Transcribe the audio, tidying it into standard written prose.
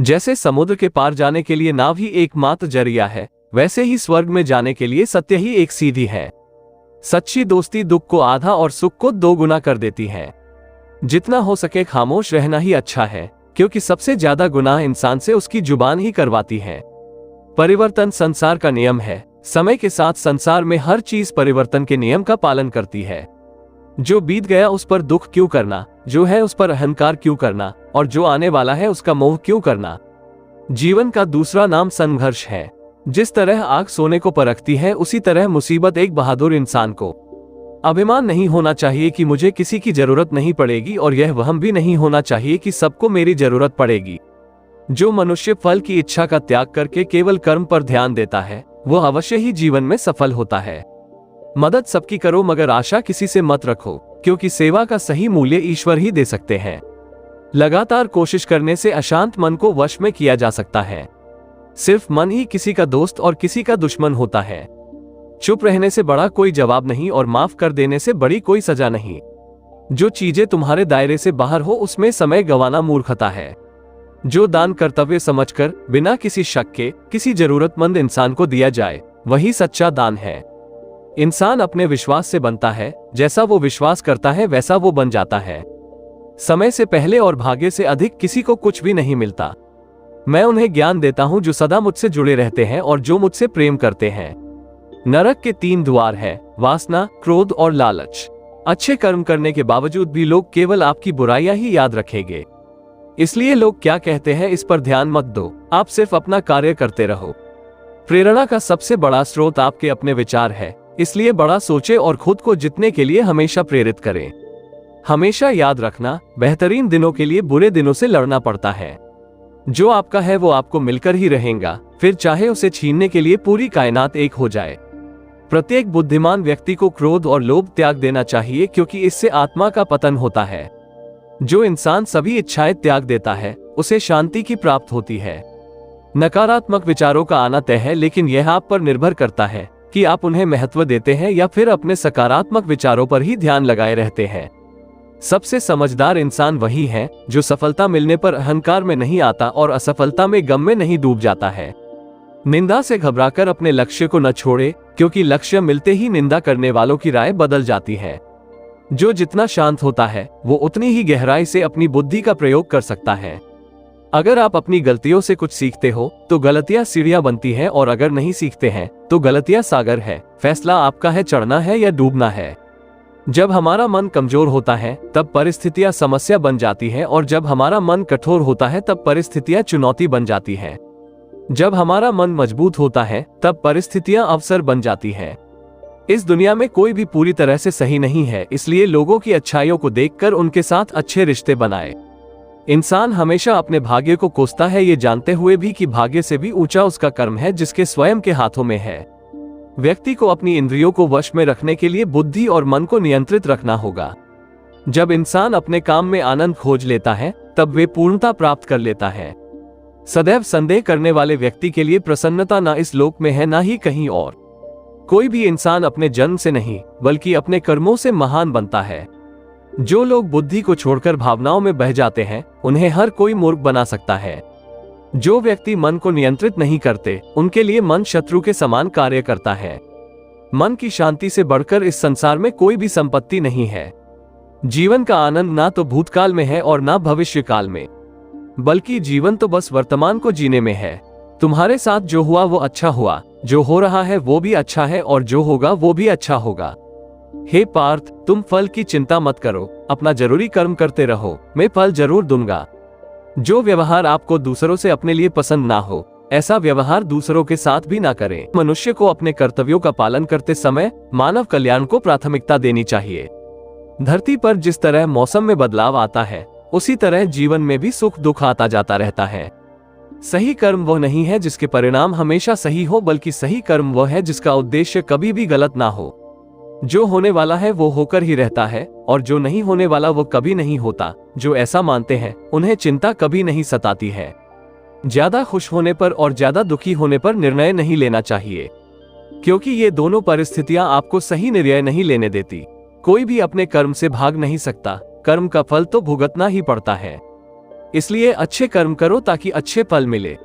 जैसे समुद्र के पार जाने के लिए नाव ही एकमात्र जरिया है, वैसे ही स्वर्ग में जाने के लिए सत्य ही एक सीधी है। सच्ची दोस्ती दुख को आधा और सुख को 2 गुना कर देती है। जितना हो सके खामोश रहना ही अच्छा है, क्योंकि सबसे ज्यादा गुनाह इंसान से उसकी जुबान ही करवाती है। परिवर्तन संसार का नियम है। समय के साथ संसार में हर चीज परिवर्तन के नियम का पालन करती है। जो बीत गया उस पर दुख क्यों करना, जो है उस पर अहंकार क्यों करना, और जो आने वाला है उसका मोह क्यों करना। जीवन का दूसरा नाम संघर्ष है। जिस तरह आग सोने को परखती है, उसी तरह मुसीबत एक बहादुर इंसान को। अभिमान नहीं होना चाहिए कि मुझे किसी की जरूरत नहीं पड़ेगी, और यह वहम भी नहीं होना चाहिए कि सबको मेरी जरूरत पड़ेगी। जो मनुष्य फल की इच्छा का त्याग करके केवल कर्म पर ध्यान देता है, वो अवश्य ही जीवन में सफल होता है। मदद सबकी करो, मगर आशा किसी से मत रखो, क्योंकि सेवा का सही मूल्य ईश्वर ही दे सकते हैं। लगातार कोशिश करने से अशांत मन को वश में किया जा सकता है। सिर्फ मन ही किसी का दोस्त और किसी का दुश्मन होता है। चुप रहने से बड़ा कोई जवाब नहीं, और माफ कर देने से बड़ी कोई सजा नहीं। जो चीजें तुम्हारे दायरे से बाहर हो, उसमें समय गंवाना मूर्खता है। जो दान कर्तव्य समझकर बिना किसी शक के किसी जरूरतमंद इंसान को दिया जाए, वही सच्चा दान है। इंसान अपने विश्वास से बनता है। जैसा वो विश्वास करता है वैसा वो बन जाता है। समय से पहले और भाग्य से अधिक किसी को कुछ भी नहीं मिलता। मैं उन्हें ज्ञान देता हूं जो सदा मुझसे जुड़े रहते हैं और जो मुझसे प्रेम करते हैं। नरक के 3 द्वार हैं, वासना, क्रोध और लालच। अच्छे कर्म करने के बावजूद भी लोग केवल आपकी बुराइयां ही याद रखेंगे। इसलिए लोग क्या कहते हैं इस पर ध्यान मत दो, आप सिर्फ अपना कार्य करते रहो। प्रेरणा का सबसे बड़ा स्रोत आपके अपने विचार है, इसलिए बड़ा सोचे और खुद को जीतने के लिए हमेशा प्रेरित करें। हमेशा याद रखना, बेहतरीन दिनों के लिए बुरे दिनों से लड़ना पड़ता है। जो आपका है वो आपको मिलकर ही रहेगा, फिर चाहे उसे छीनने के लिए पूरी कायनात एक हो जाए। प्रत्येक बुद्धिमान व्यक्ति को क्रोध और लोभ त्याग देना चाहिए, क्योंकि इससे आत्मा का पतन होता है। जो इंसान सभी इच्छाएं त्याग देता है, उसे शांति की प्राप्त होती है। नकारात्मक विचारों का आना तय है, लेकिन यह आप पर निर्भर करता है कि आप उन्हें महत्व देते हैं या फिर अपने सकारात्मक विचारों पर ही ध्यान लगाए रहते हैं। सबसे समझदार इंसान वही है जो सफलता मिलने पर अहंकार में नहीं आता और असफलता में गम में नहीं डूब जाता है। निंदा से घबराकर अपने लक्ष्य को न छोड़े, क्योंकि लक्ष्य मिलते ही निंदा करने वालों की राय बदल जाती है। जो जितना शांत होता है, वो उतनी ही गहराई से अपनी बुद्धि का प्रयोग कर सकता है। अगर आप अपनी गलतियों से कुछ सीखते हो तो गलतियां सीढ़ियां बनती हैं, और अगर नहीं सीखते हैं तो गलतियां सागर है। फैसला आपका है, चढ़ना है या डूबना है। जब हमारा मन कमजोर होता है तब परिस्थितियां समस्या बन जाती हैं, और जब हमारा मन कठोर होता है तब परिस्थितियां चुनौती बन जाती हैं। जब हमारा मन मजबूत होता है तब परिस्थितियां अवसर बन जाती हैं। इस दुनिया में कोई भी पूरी तरह से सही नहीं है, इसलिए लोगों की अच्छाइयों को देखकर उनके साथ अच्छे रिश्ते बनाए। इंसान हमेशा अपने भाग्य को कोसता है, ये जानते हुए भी कि भाग्य से भी ऊंचा उसका कर्म है जिसके स्वयं के हाथों में है। व्यक्ति को अपनी इंद्रियों को वश में रखने के लिए बुद्धि और मन को नियंत्रित रखना होगा। जब इंसान अपने काम में आनंद खोज लेता है तब वे पूर्णता प्राप्त कर लेता है। सदैव संदेह करने वाले व्यक्ति के लिए प्रसन्नता ना इस लोक में है ना ही कहीं और। कोई भी इंसान अपने जन्म से नहीं बल्कि अपने कर्मों से महान बनता है। जो लोग बुद्धि को छोड़कर भावनाओं में बह जाते हैं, उन्हें हर कोई मूर्ख बना सकता है। जो व्यक्ति मन को नियंत्रित नहीं करते, उनके लिए मन शत्रु के समान कार्य करता है। मन की शांति से बढ़कर इस संसार में कोई भी संपत्ति नहीं है। जीवन का आनंद ना तो भूतकाल में है और ना भविष्य काल में, बल्कि जीवन तो बस वर्तमान को जीने में है। तुम्हारे साथ जो हुआ वो अच्छा हुआ, जो हो रहा है वो भी अच्छा है, और जो होगा वो भी अच्छा होगा। हे पार्थ, तुम फल की चिंता मत करो, अपना जरूरी कर्म करते रहो, मैं फल जरूर दूंगा। जो व्यवहार आपको दूसरों से अपने लिए पसंद ना हो, ऐसा व्यवहार दूसरों के साथ भी ना करें। मनुष्य को अपने कर्तव्यों का पालन करते समय मानव कल्याण को प्राथमिकता देनी चाहिए। धरती पर जिस तरह मौसम में बदलाव आता है, उसी तरह जीवन में भी सुख दुख आता जाता रहता है। सही कर्म वह नहीं है जिसके परिणाम हमेशा सही हो, बल्कि सही कर्म वह है जिसका उद्देश्य कभी भी गलत ना हो। जो होने वाला है वो होकर ही रहता है, और जो नहीं होने वाला वो कभी नहीं होता। जो ऐसा मानते हैं उन्हें चिंता कभी नहीं सताती है। ज्यादा खुश होने पर और ज्यादा दुखी होने पर निर्णय नहीं लेना चाहिए, क्योंकि ये दोनों परिस्थितियां आपको सही निर्णय नहीं लेने देती। कोई भी अपने कर्म से भाग नहीं सकता, कर्म का फल तो भुगतना ही पड़ता है। इसलिए अच्छे कर्म करो ताकि अच्छे फल मिले।